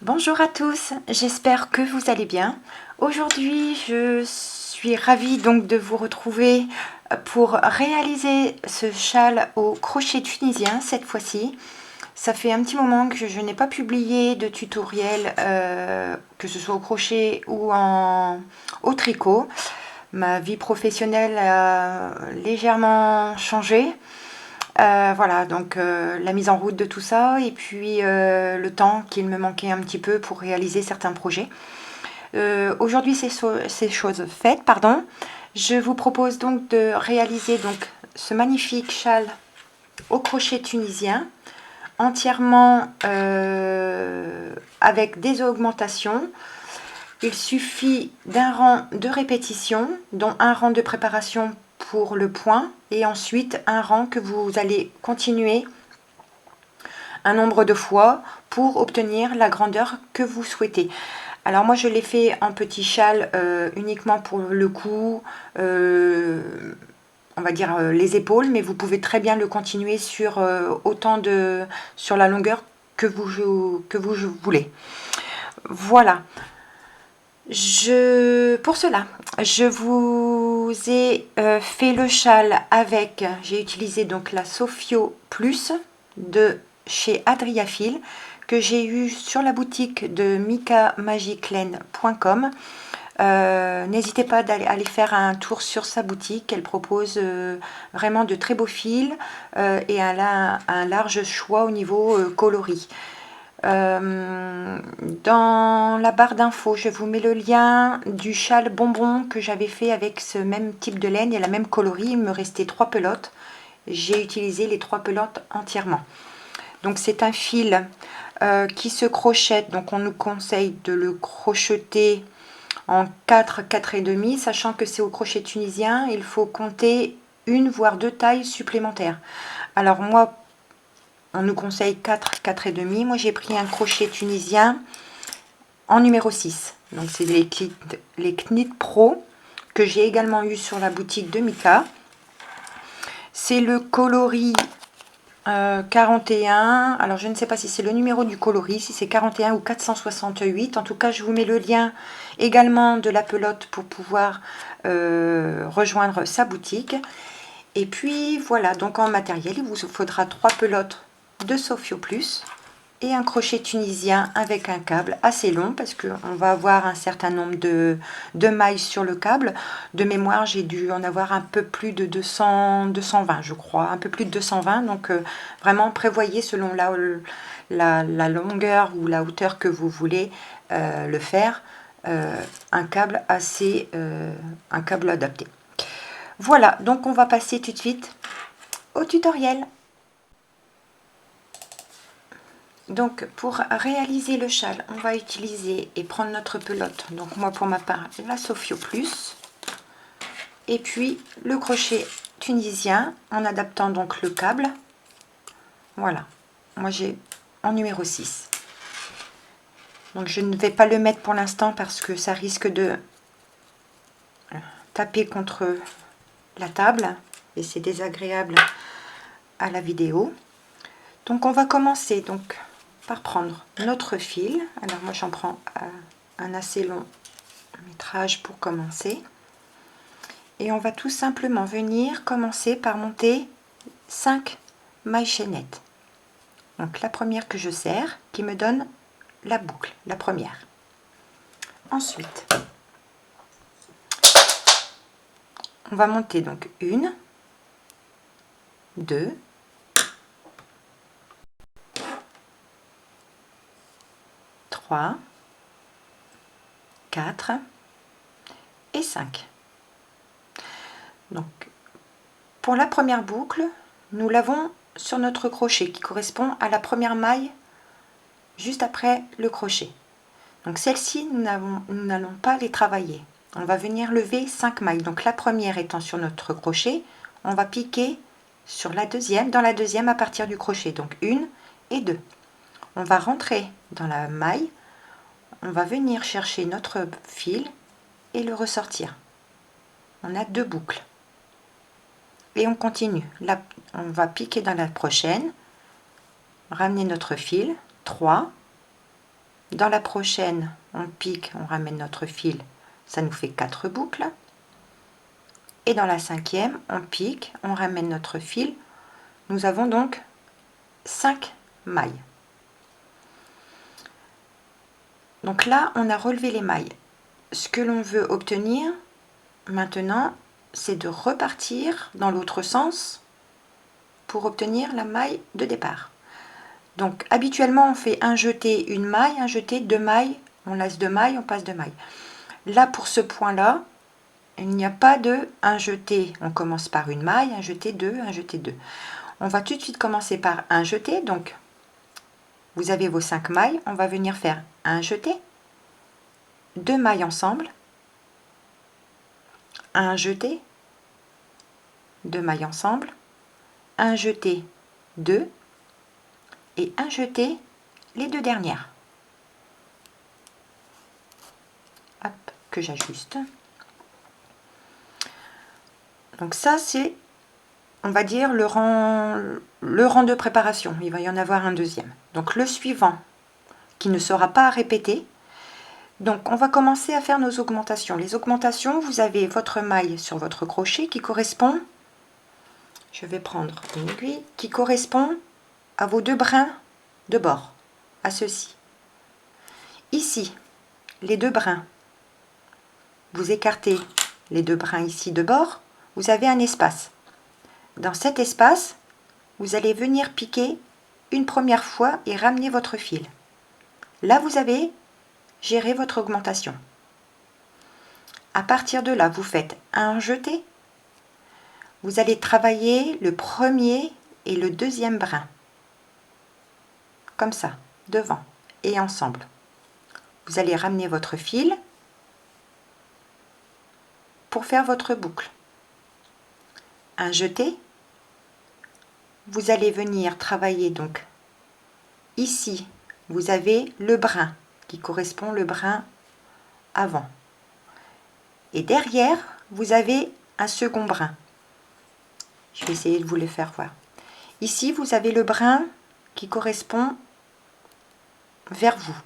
Bonjour à tous, j'espère que vous allez bien. Aujourd'hui, je suis ravie donc de vous retrouver pour réaliser ce châle au crochet tunisien cette fois-ci. Ça fait un petit moment que je n'ai pas publié de tutoriel, que ce soit au crochet ou au tricot. Ma vie professionnelle a légèrement changé. Voilà, donc la mise en route de tout ça et puis le temps qu'il me manquait un petit peu pour réaliser certains projets. Aujourd'hui, ces choses faites, pardon, je vous propose donc de réaliser donc ce magnifique châle au crochet tunisien, entièrement avec des augmentations. Il suffit d'un rang de répétition, dont un rang de préparation pour le point et ensuite un rang que vous allez continuer un nombre de fois pour obtenir la grandeur que vous souhaitez. Alors moi je l'ai fait en petit châle uniquement pour le cou, on va dire les épaules, mais vous pouvez très bien le continuer sur sur la longueur que vous voulez. Voilà. Pour cela, je vous ai fait le châle avec, j'ai utilisé donc la Sophio Plus de chez Adriafil que j'ai eu sur la boutique de micamagiclaine.com. N'hésitez pas à aller faire un tour sur sa boutique, elle propose vraiment de très beaux fils et un large choix au niveau coloris. Dans la barre d'infos, je vous mets le lien du châle bonbon que j'avais fait avec ce même type de laine et la même coloris. Il me restait 3 pelotes. J'ai utilisé les 3 pelotes entièrement. Donc c'est un fil qui se crochette. Donc on nous conseille de le crocheter en 4,5, sachant que c'est au crochet tunisien. Il faut compter une voire 2 tailles supplémentaires. Alors moi, on nous conseille 4,5. Moi, j'ai pris un crochet tunisien en numéro 6. Donc, c'est les Knit Pro que j'ai également eu sur la boutique de Mika. C'est le coloris 41. Alors, je ne sais pas si c'est le numéro du coloris, si c'est 41 ou 468. En tout cas, je vous mets le lien également de la pelote pour pouvoir rejoindre sa boutique. Et puis, voilà. Donc, en matériel, il vous faudra 3 pelotes de Sophio Plus et un crochet tunisien avec un câble assez long parce qu'on va avoir un certain nombre de mailles sur le câble. De mémoire, j'ai dû en avoir un peu plus de 220 je crois, un peu plus de 220. Donc vraiment prévoyez selon la longueur ou la hauteur que vous voulez le faire, un câble adapté. Voilà, donc on va passer tout de suite au tutoriel. Donc pour réaliser le châle, on va utiliser et prendre notre pelote. Donc moi pour ma part, la Sophio Plus. Et puis le crochet tunisien en adaptant donc le câble. Voilà, moi j'ai en numéro 6. Donc je ne vais pas le mettre pour l'instant parce que ça risque de taper contre la table et c'est désagréable à la vidéo. Donc on va commencer donc par prendre notre fil. Alors moi j'en prends un assez long métrage pour commencer. Et on va tout simplement venir commencer par monter 5 mailles chaînettes. Donc la première que je serre qui me donne la boucle, la première. Ensuite, on va monter donc 1, 2, 3, 4 et 5. Donc pour la première boucle, nous l'avons sur notre crochet qui correspond à la première maille juste après le crochet. Donc celle-ci, nous n'allons pas les travailler. On va venir lever 5 mailles. Donc la première étant sur notre crochet, on va piquer sur la deuxième, dans la deuxième à partir du crochet. Donc 1 et 2. On va rentrer dans la maille, on va venir chercher notre fil et le ressortir. On a 2 boucles. Et on continue. Là, on va piquer dans la prochaine, ramener notre fil, 3, Dans la prochaine, on pique, on ramène notre fil, ça nous fait 4 boucles. Et dans la cinquième, on pique, on ramène notre fil. Nous avons donc 5 mailles. Donc là, on a relevé les mailles. Ce que l'on veut obtenir maintenant, c'est de repartir dans l'autre sens pour obtenir la maille de départ. Donc habituellement, on fait un jeté, une maille, un jeté, deux mailles, on laisse deux mailles, on passe deux mailles. Là, pour ce point-là, il n'y a pas de un jeté. On commence par une maille, un jeté, deux, un jeté, deux. On va tout de suite commencer par un jeté. Donc, vous avez vos 5 mailles. On va venir faire un jeté, deux mailles ensemble, un jeté, deux mailles ensemble, un jeté, deux, et un jeté, les deux dernières. Hop, que j'ajuste. Donc ça, c'est, on va dire, le rang de préparation. Il va y en avoir un deuxième. Donc le suivant, qui ne sera pas à répéter. Donc on va commencer à faire nos augmentations. Les augmentations, vous avez votre maille sur votre crochet qui correspond, je vais prendre une aiguille, qui correspond à vos deux brins de bord, à ceci. Ici, les deux brins, vous écartez les deux brins ici de bord, vous avez un espace. Dans cet espace, vous allez venir piquer une première fois et ramener votre fil. Là, vous avez géré votre augmentation. À partir de là, vous faites un jeté. Vous allez travailler le premier et le deuxième brin. Comme ça, devant et ensemble. Vous allez ramener votre fil pour faire votre boucle. Un jeté. Vous allez venir travailler donc ici. Vous avez le brin qui correspond le brin avant. Et derrière, vous avez un second brin. Je vais essayer de vous le faire voir. Ici, vous avez le brin qui correspond vers vous,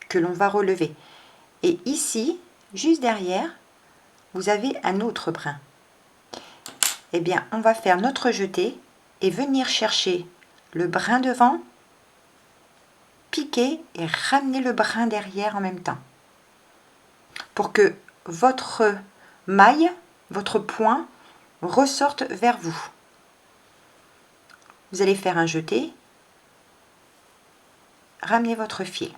que l'on va relever. Et ici, juste derrière, vous avez un autre brin. Eh bien, on va faire notre jeté et venir chercher le brin devant, piquer et ramener le brin derrière en même temps. Pour que votre maille, votre point, ressorte vers vous. Vous allez faire un jeté, ramenez votre fil.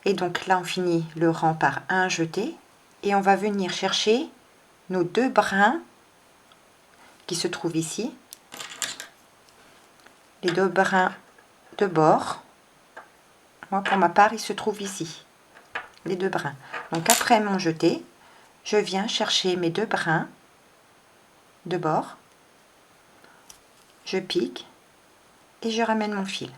Et donc là, on finit le rang par un jeté et on va venir chercher nos deux brins qui se trouvent ici, les deux brins de bord. Moi, pour ma part, ils se trouvent ici, les deux brins. Donc après mon jeté, je viens chercher mes deux brins de bord, je pique et je ramène mon fil.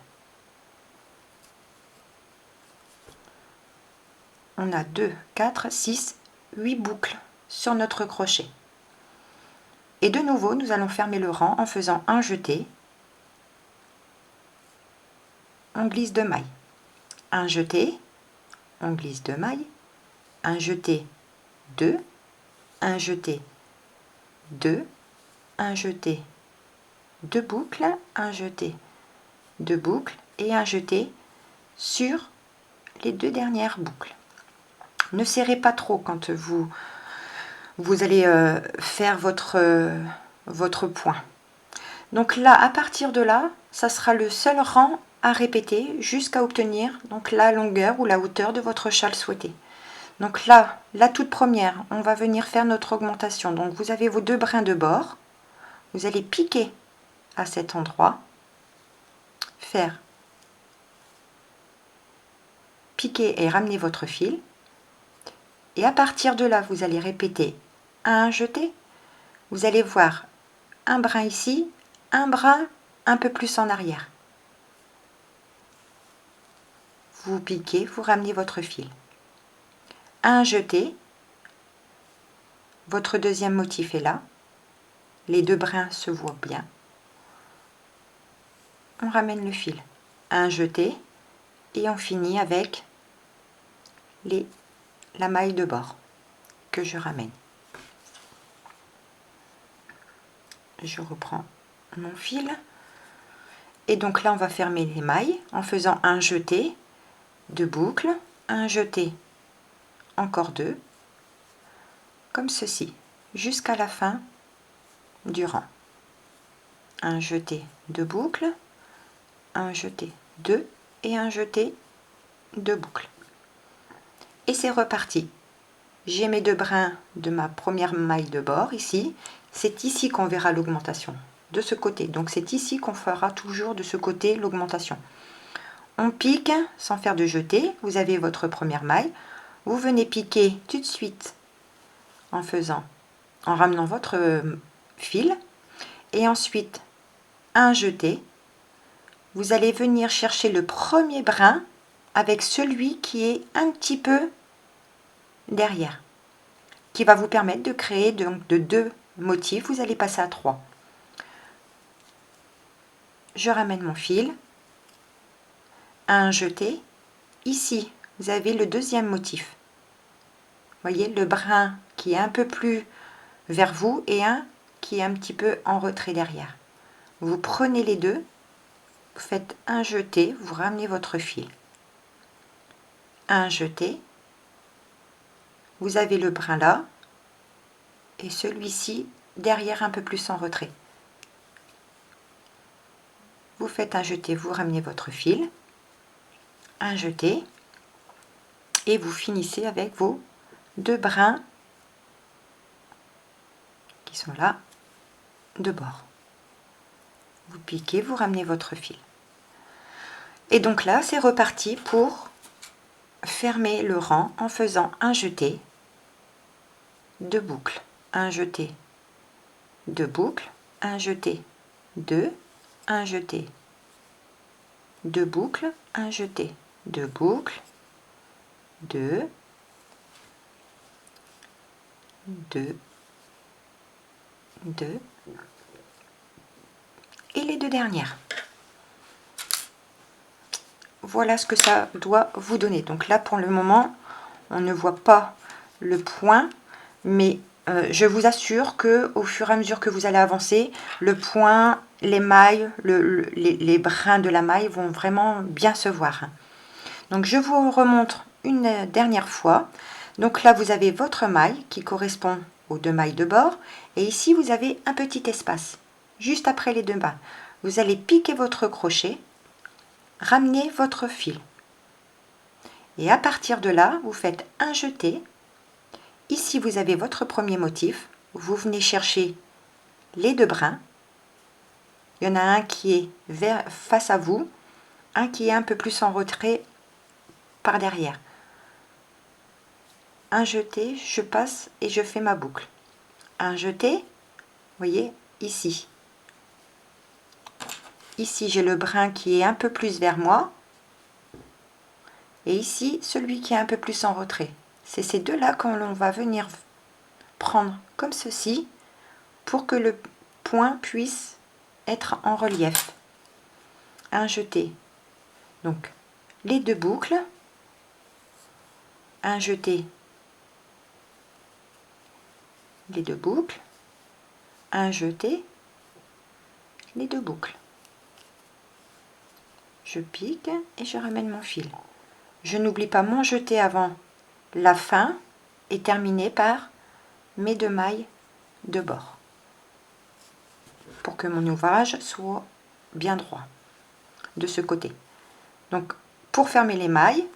On a 2, 4, 6, 8 boucles sur notre crochet. Et de nouveau, nous allons fermer le rang en faisant un jeté. On glisse deux mailles. Un jeté, on glisse deux mailles. Un jeté, deux. Un jeté, deux. Un jeté, deux boucles. Un jeté, deux boucles. Et un jeté sur les deux dernières boucles. Ne serrez pas trop quand vous allez faire votre point. Donc là, à partir de là, ça sera le seul rang à répéter jusqu'à obtenir donc la longueur ou la hauteur de votre châle souhaité. Donc là, la toute première, on va venir faire notre augmentation. Donc vous avez vos deux brins de bord, vous allez piquer à cet endroit, faire piquer et ramener votre fil. Et à partir de là, vous allez répéter un jeté. Vous allez voir un brin ici, un brin un peu plus en arrière. Vous piquez, vous ramenez votre fil. Un jeté. Votre deuxième motif est là. Les deux brins se voient bien. On ramène le fil. Un jeté. et on finit avec la maille de bord que je ramène. Je reprends mon fil et donc là on va fermer les mailles en faisant un jeté de boucle, un jeté, encore deux, comme ceci, jusqu'à la fin du rang. Un jeté de boucle, un jeté de et un jeté de boucle. Et c'est reparti. J'ai mes deux brins de ma première maille de bord ici. C'est ici qu'on verra l'augmentation, de ce côté. Donc c'est ici qu'on fera toujours de ce côté l'augmentation. On pique sans faire de jeté. Vous avez votre première maille. Vous venez piquer tout de suite en ramenant votre fil. Et ensuite, un jeté. Vous allez venir chercher le premier brin avec celui qui est un petit peu derrière, qui va vous permettre de créer donc de 2 motifs. Vous allez passer à 3. Je ramène mon fil, un jeté. Ici, vous avez le deuxième motif. Voyez le brin qui est un peu plus vers vous et un qui est un petit peu en retrait derrière. Vous prenez les deux, vous faites un jeté, vous ramenez votre fil. Un jeté, vous avez le brin là et celui-ci derrière un peu plus en retrait. Vous faites un jeté, vous ramenez votre fil, un jeté et vous finissez avec vos 2 brins qui sont là de bord. Vous piquez, vous ramenez votre fil. Et donc là, c'est reparti pour fermer le rang en faisant un jeté de boucle, un jeté de boucle, un jeté de, un jeté de boucle, un jeté de boucle, deux, et les 2 dernières. Voilà ce que ça doit vous donner. Donc là, pour le moment, on ne voit pas le point, mais je vous assure que au fur et à mesure que vous allez avancer, le point, les mailles, les brins de la maille vont vraiment bien se voir. Donc je vous remontre une dernière fois. Donc là, vous avez votre maille qui correspond aux 2 mailles de bord, et ici vous avez un petit espace juste après les 2 bas. Vous allez piquer votre crochet, ramener votre fil, et à partir de là, vous faites un jeté. Ici, vous avez votre premier motif. Vous venez chercher les 2 brins. Il y en a un qui est face à vous, un qui est un peu plus en retrait par derrière. Un jeté, je passe et je fais ma boucle. Un jeté, vous voyez, ici. Ici, j'ai le brin qui est un peu plus vers moi. Et ici, celui qui est un peu plus en retrait. C'est ces deux-là qu'on va venir prendre comme ceci pour que le point puisse être en relief. Un jeté. Donc, les 2 boucles. Un jeté. Les 2 boucles. Un jeté. Les 2 boucles. Je pique et je ramène mon fil. Je n'oublie pas mon jeté avant la fin et terminé par mes 2 mailles de bord pour que mon ouvrage soit bien droit de ce côté. Donc pour fermer les mailles,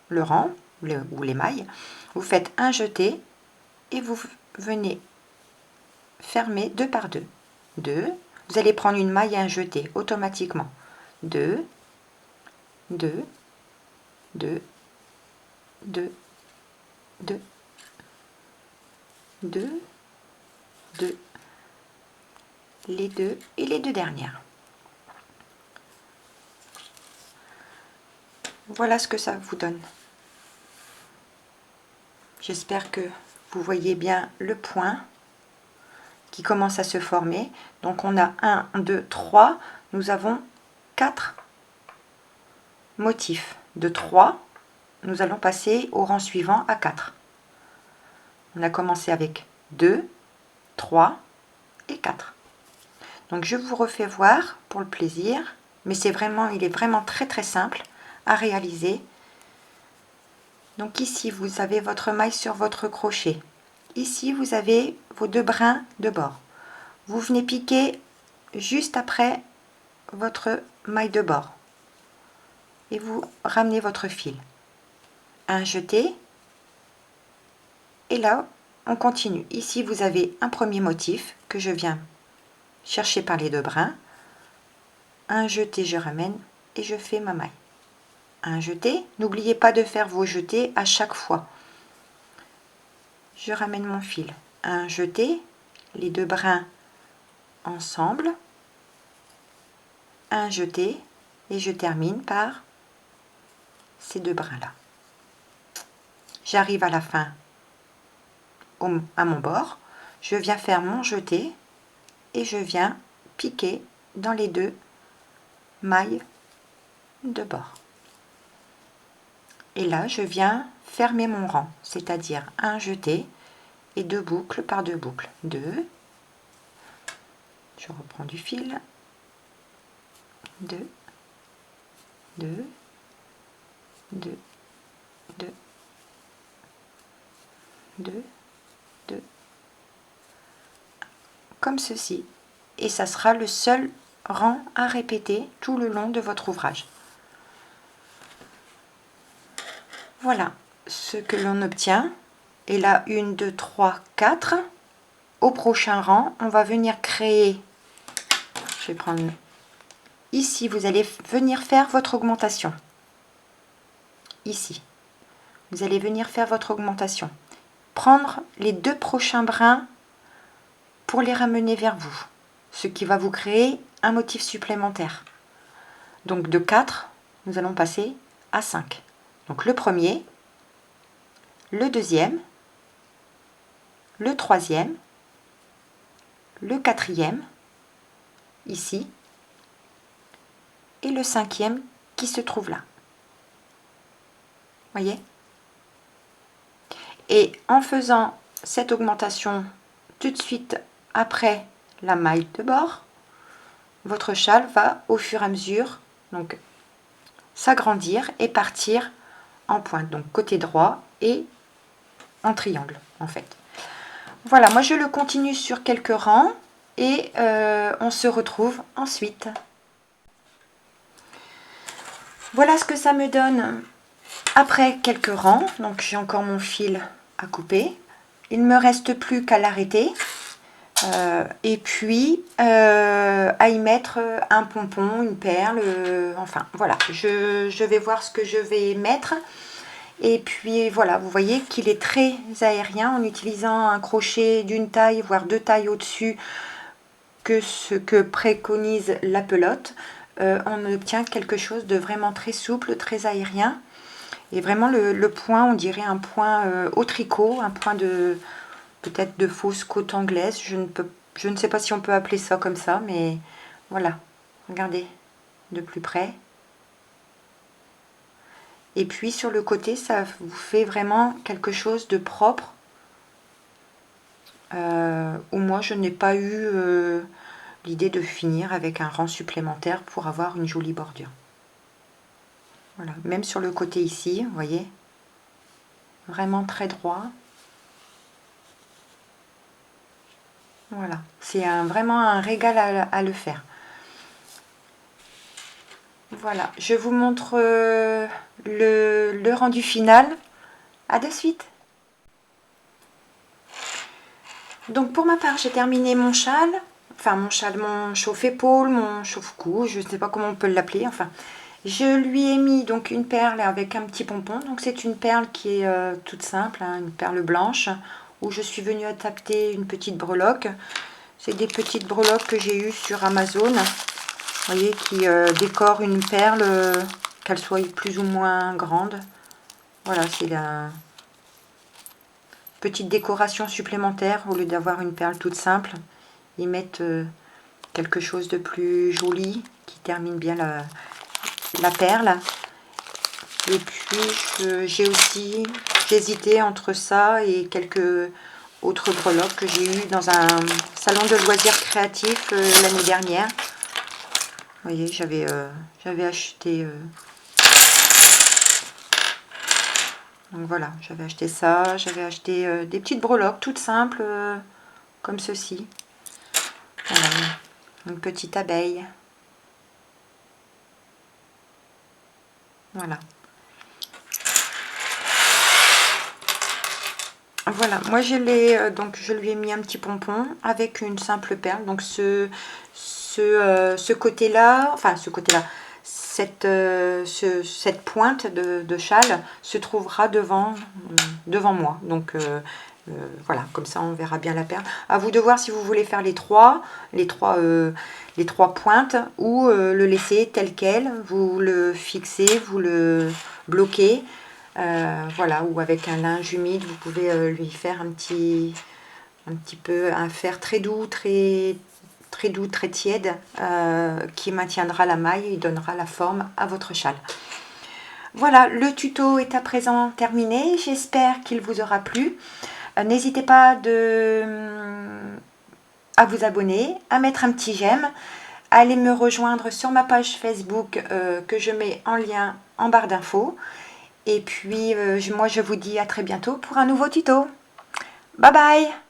le rang ou les mailles, vous faites un jeté et vous venez fermer 2 par 2. 2, vous allez prendre une maille et un jeté automatiquement. 2, 2, 2, 2, 2, 2, 2, les 2 et les 2 dernières. Voilà ce que ça vous donne. J'espère que vous voyez bien le point qui commence à se former. Donc on a 1, 2, 3, nous avons 4 motifs de 3, nous allons passer au rang suivant à 4. On a commencé avec 2, 3 et 4. Donc je vous refais voir pour le plaisir, mais il est vraiment très simple à réaliser. Donc ici vous avez votre maille sur votre crochet. Ici vous avez vos 2 brins de bord. Vous venez piquer juste après votre maille de bord et vous ramenez votre fil. Un jeté et là on continue. Ici vous avez un premier motif que je viens chercher par les 2 brins. Un jeté, je ramène et je fais ma maille. Un jeté, n'oubliez pas de faire vos jetés à chaque fois. Je ramène mon fil. Un jeté, les 2 brins ensemble, un jeté et je termine par ces 2 brins là. J'arrive à la fin à mon bord, je viens faire mon jeté et je viens piquer dans les 2 mailles de bord. Et là je viens fermer mon rang, c'est-à-dire un jeté et 2 boucles par 2 boucles. 2, je reprends du fil, 2, 2, 2, 2, 2, 2, comme ceci. Et ça sera le seul rang à répéter tout le long de votre ouvrage. Voilà ce que l'on obtient. Et là, 1, 2, 3, 4. Au prochain rang, on va venir créer, je vais prendre ici, vous allez venir faire votre augmentation. Ici, vous allez venir faire votre augmentation. Prendre les 2 prochains brins pour les ramener vers vous, ce qui va vous créer un motif supplémentaire. Donc de 4, nous allons passer à 5. Donc le premier, le deuxième, le troisième, le quatrième, ici, et le 5e qui se trouve là. Voyez? Et en faisant cette augmentation tout de suite après la maille de bord, votre châle va au fur et à mesure donc s'agrandir et partir en pointe, donc côté droit et en triangle en fait. Voilà, moi je le continue sur quelques rangs et on se retrouve ensuite. Voilà ce que ça me donne après quelques rangs. Donc j'ai encore mon fil à couper. Il ne me reste plus qu'à l'arrêter et puis à y mettre un pompon, une perle, enfin voilà, je vais voir ce que je vais mettre. Et puis voilà, vous voyez qu'il est très aérien en utilisant un crochet d'une taille, voire 2 tailles au-dessus que ce que préconise la pelote. On obtient quelque chose de vraiment très souple, très aérien. Et vraiment le point, on dirait un point au tricot, un point de peut-être de fausse côte anglaise. Je ne sais pas si on peut appeler ça comme ça, mais voilà. Regardez de plus près. Et puis sur le côté, ça vous fait vraiment quelque chose de propre. Où moi, je n'ai pas eu l'idée de finir avec un rang supplémentaire pour avoir une jolie bordure. Voilà, même sur le côté ici, vous voyez, vraiment très droit. Voilà, c'est vraiment un régal à le faire. Voilà, je vous montre le rendu final. À de suite. Donc pour ma part, j'ai terminé mon châle, mon chauffe-épaule, mon chauffe-cou, je ne sais pas comment on peut l'appeler, enfin. Je lui ai mis donc une perle avec un petit pompon. Donc c'est une perle qui est toute simple, hein, une perle blanche, où je suis venue adapter une petite breloque. C'est des petites breloques que j'ai eues sur Amazon, vous voyez, qui décorent une perle, qu'elle soit plus ou moins grande. Voilà, c'est la petite décoration supplémentaire au lieu d'avoir une perle toute simple. Ils mettent quelque chose de plus joli qui termine bien la perle. Et puis j'hésitais entre ça et quelques autres breloques que j'ai eu dans un salon de loisirs créatifs l'année dernière. Vous voyez, j'avais acheté... donc voilà, j'avais acheté ça, j'avais acheté des petites breloques toutes simples, comme ceci. Voilà, une petite abeille. Voilà. Voilà, moi donc je lui ai mis un petit pompon avec une simple perle. Donc ce côté-là, enfin ce côté-là, cette pointe de châle se trouvera devant moi. Donc voilà, comme ça on verra bien la perle. À vous de voir si vous voulez faire les trois pointes ou le laisser tel quel. Vous le fixez, vous le bloquez. Voilà, ou avec un linge humide, vous pouvez lui faire un petit peu un fer très doux, très doux, très tiède, qui maintiendra la maille et donnera la forme à votre châle. Voilà, le tuto est à présent terminé. J'espère qu'il vous aura plu. N'hésitez pas à vous abonner, à mettre un petit j'aime, à aller me rejoindre sur ma page Facebook que je mets en lien en barre d'infos. Et puis, moi, je vous dis à très bientôt pour un nouveau tuto. Bye bye!